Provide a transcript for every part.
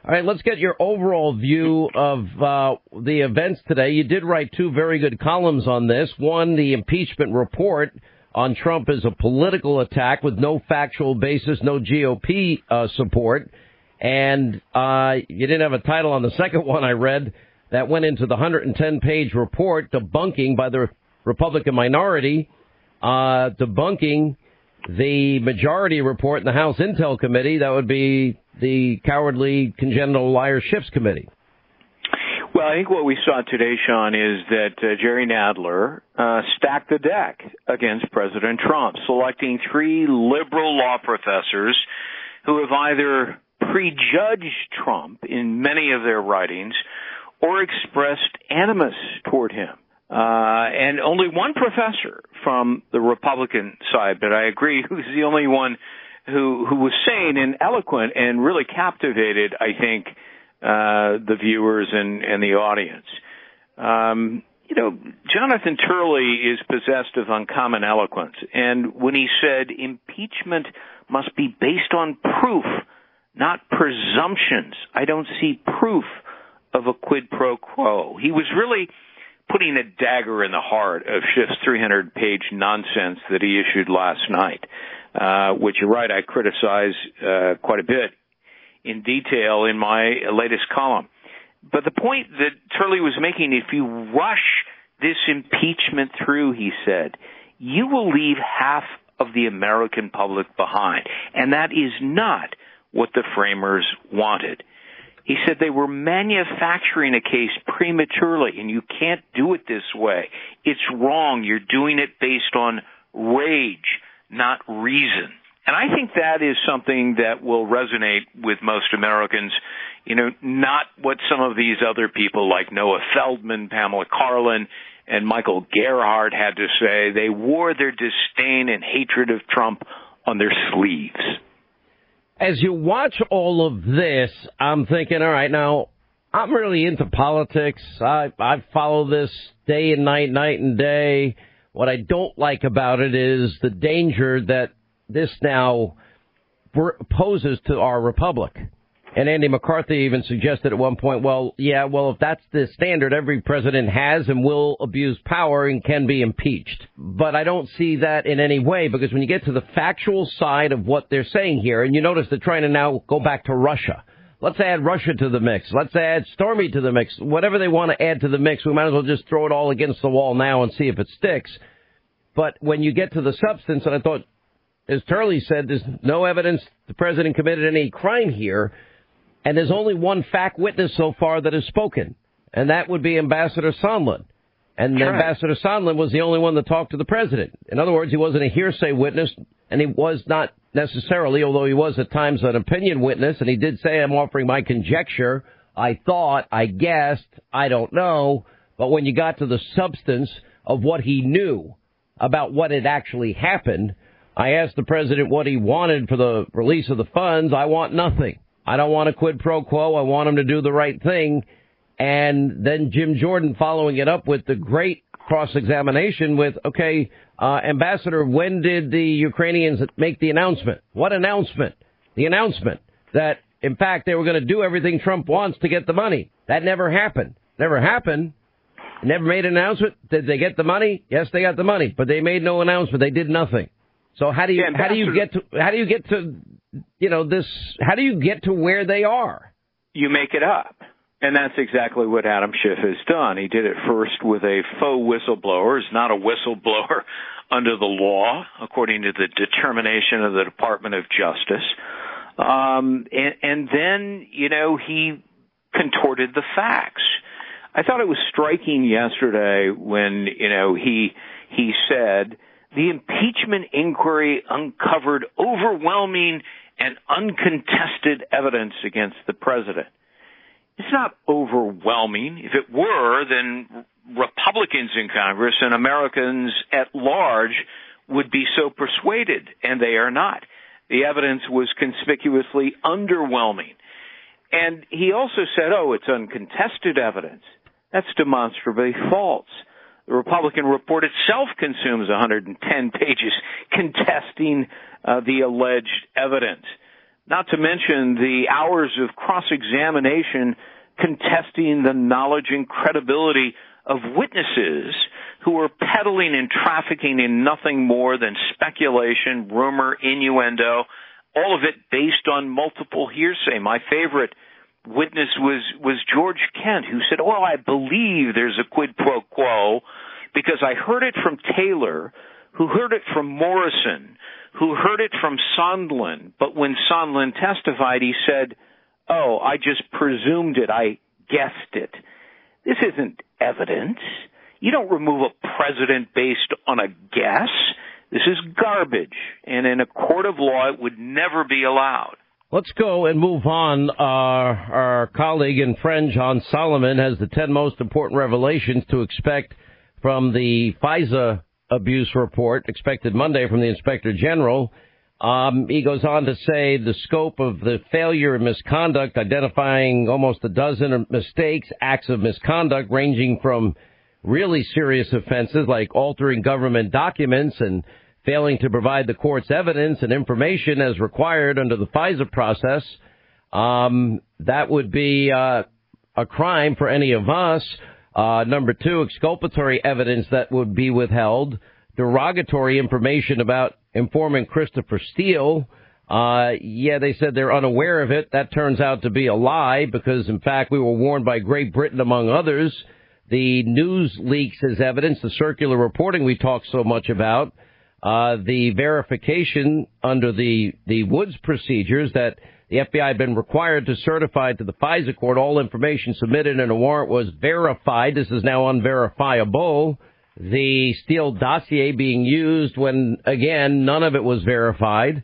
All right, let's get your overall view of the events today. You did write two very good columns on this. One, the impeachment report on Trump is a political attack with no factual basis, no GOP support. And you didn't have a title on the second one I read that went into the 110-page report debunking by the Republican minority, debunking the majority report in the House Intel Committee. That would be the Cowardly Congenital Liar Shifts Committee. Well, I think what we saw today, Sean, is that Jerry Nadler stacked the deck against President Trump, selecting three liberal law professors who have either prejudged Trump in many of their writings or expressed animus toward him. And only one professor from the Republican side, but I agree, who's the only one who was sane and eloquent and really captivated, I think, the viewers and the audience. Jonathan Turley is possessed of uncommon eloquence. And when he said impeachment must be based on proof, not presumptions, I don't see proof of a quid pro quo. He was really putting a dagger in the heart of Schiff's 300-page nonsense that he issued last night, which, you're right, I criticize quite a bit in detail in my latest column. But the point that Turley was making, if you rush this impeachment through, he said, you will leave half of the American public behind. And that is not what the framers wanted. He said they were manufacturing a case prematurely, and you can't do it this way. It's wrong. You're doing it based on rage, not reason. And I think that is something that will resonate with most Americans, not what some of these other people like Noah Feldman, Pamela Karlan, and Michael Gerhardt had to say. They wore their disdain and hatred of Trump on their sleeves. As you watch all of this, I'm thinking, all right, now, I'm really into politics. I follow this day and night, night and day. What I don't like about it is the danger that this now poses to our republic. And Andy McCarthy even suggested at one point, if that's the standard, every president has and will abuse power and can be impeached. But I don't see that in any way, because when you get to the factual side of what they're saying here, and you notice they're trying to now go back to Russia. Let's add Russia to the mix. Let's add Stormy to the mix. Whatever they want to add to the mix, we might as well just throw it all against the wall now and see if it sticks. But when you get to the substance, and I thought, as Turley said, there's no evidence the president committed any crime here. And there's only one fact witness so far that has spoken, and that would be Ambassador Sondland. And sure. Ambassador Sondland was the only one that talked to the president. In other words, he wasn't a hearsay witness, and he was not necessarily, although he was at times an opinion witness, and he did say, I'm offering my conjecture, I thought, I guessed, I don't know. But when you got to the substance of what he knew about what had actually happened, I asked the president what he wanted for the release of the funds. I want nothing. I don't want a quid pro quo. I want him to do the right thing. And then Jim Jordan following it up with the great cross-examination with, Ambassador, when did the Ukrainians make the announcement? What announcement? The announcement that, in fact, they were going to do everything Trump wants to get the money. That never happened. Never happened. Never made an announcement. Did they get the money? Yes, they got the money, but they made no announcement. They did nothing. So how do you get to where they are? You make it up. And that's exactly what Adam Schiff has done. He did it first with a faux whistleblower. He's not a whistleblower under the law, according to the determination of the Department of Justice. And then, he contorted the facts. I thought it was striking yesterday when, he said the impeachment inquiry uncovered overwhelming and uncontested evidence against the president. It's not overwhelming. If it were, then Republicans in Congress and Americans at large would be so persuaded, and they are not. The evidence was conspicuously underwhelming. And he also said, it's uncontested evidence. That's demonstrably false. The Republican report itself consumes 110 pages contesting the alleged evidence. not to mention the hours of cross-examination contesting the knowledge and credibility of witnesses who were peddling and trafficking in nothing more than speculation, rumor, innuendo, all of it based on multiple hearsay. My favorite witness was George Kent, who said, "Oh, I believe there's a quid pro quo because I heard it from Taylor, who heard it from Morrison, who heard it from Sondland. But when Sondland testified, he said, oh, I just presumed it. I guessed it." This isn't evidence. You don't remove a president based on a guess. This is garbage. And in a court of law, it would never be allowed. Let's go and move on. Our colleague and friend John Solomon has the 10 most important revelations to expect from the FISA abuse report expected Monday from the Inspector General. He goes on to say the scope of the failure and misconduct, identifying almost a dozen mistakes, acts of misconduct ranging from really serious offenses like altering government documents and failing to provide the court's evidence and information as required under the FISA process. That would be a crime for any of us. Number two, exculpatory evidence that would be withheld, derogatory information about informant Christopher Steele. They said they're unaware of it. That turns out to be a lie because, in fact, we were warned by Great Britain, among others. The news leaks as evidence, the circular reporting we talk so much about, the verification under the Woods procedures that the FBI had been required to certify to the FISA court all information submitted in a warrant was verified. This is now unverifiable. The Steele dossier being used when, again, none of it was verified.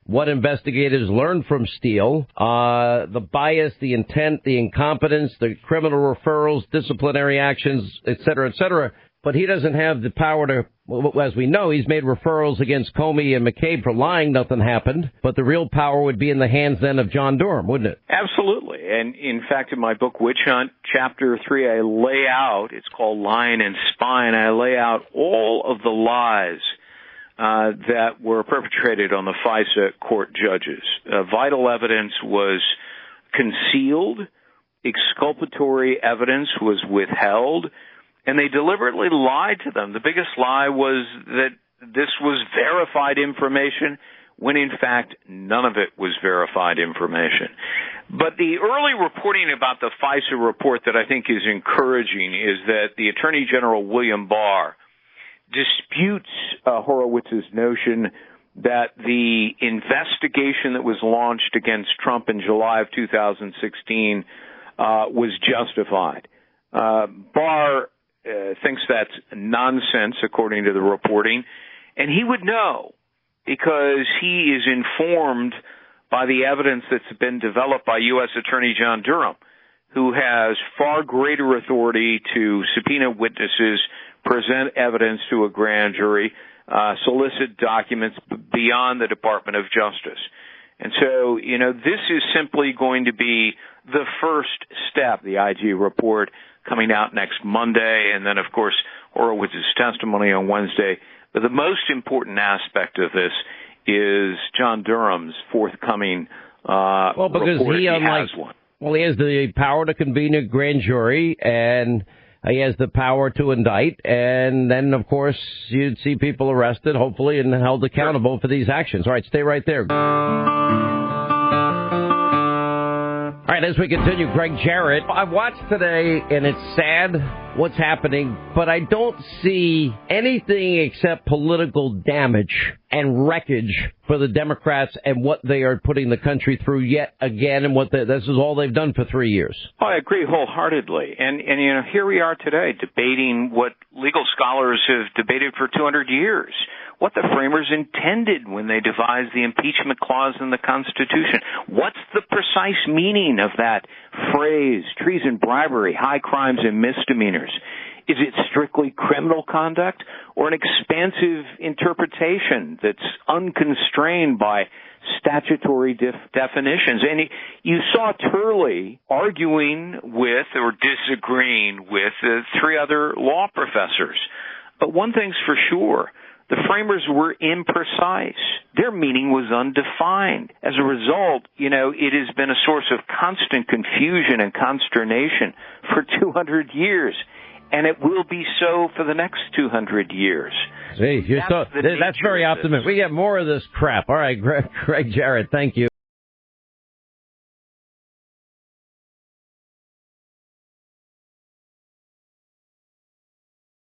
What investigators learned from Steele, the bias, the intent, the incompetence, the criminal referrals, disciplinary actions, et cetera, et cetera. But he doesn't have the power to, as we know, he's made referrals against Comey and McCabe for lying. Nothing happened. But the real power would be in the hands then of John Durham, wouldn't it? Absolutely. And in fact, in my book, Witch Hunt, Chapter 3, I lay out, it's called Lion and Spine, I lay out all of the lies that were perpetrated on the FISA court judges. Vital evidence was concealed, exculpatory evidence was withheld, and they deliberately lied to them. The biggest lie was that this was verified information when, in fact, none of it was verified information. But the early reporting about the FISA report that I think is encouraging is that the Attorney General, William Barr, disputes Horowitz's notion that the investigation that was launched against Trump in July of 2016 was justified. Barr thinks that's nonsense, according to the reporting, and he would know because he is informed by the evidence that's been developed by U.S. Attorney John Durham, who has far greater authority to subpoena witnesses, present evidence to a grand jury, solicit documents beyond the Department of Justice. And so, this is simply going to be the first step, the IG report coming out next Monday, and then, of course, Horowitz's testimony on Wednesday. But the most important aspect of this is John Durham's forthcoming report. He has one. Well, he has the power to convene a grand jury, and he has the power to indict, and then, of course, you'd see people arrested, hopefully, and held accountable for these actions. All right, stay right there. All right, as we continue, Gregg Jarrett. I watched today, and it's sad what's happening, but I don't see anything except political damage and wreckage for the Democrats and what they are putting the country through yet again, and this is all they've done for 3 years. Oh, I agree wholeheartedly. And here we are today debating what legal scholars have debated for 200 years, what the framers intended when they devised the impeachment clause in the Constitution. What's the precise meaning of that phrase, treason, bribery, high crimes, and misdemeanors? Is it strictly criminal conduct or an expansive interpretation that's unconstrained by statutory definitions? And you saw Turley arguing with or disagreeing with three other law professors. But one thing's for sure. The framers were imprecise. Their meaning was undefined. As a result, it has been a source of constant confusion and consternation for 200 years. And it will be so for the next 200 years. That's very optimistic. We get more of this crap. All right, Gregg Jarrett, thank you.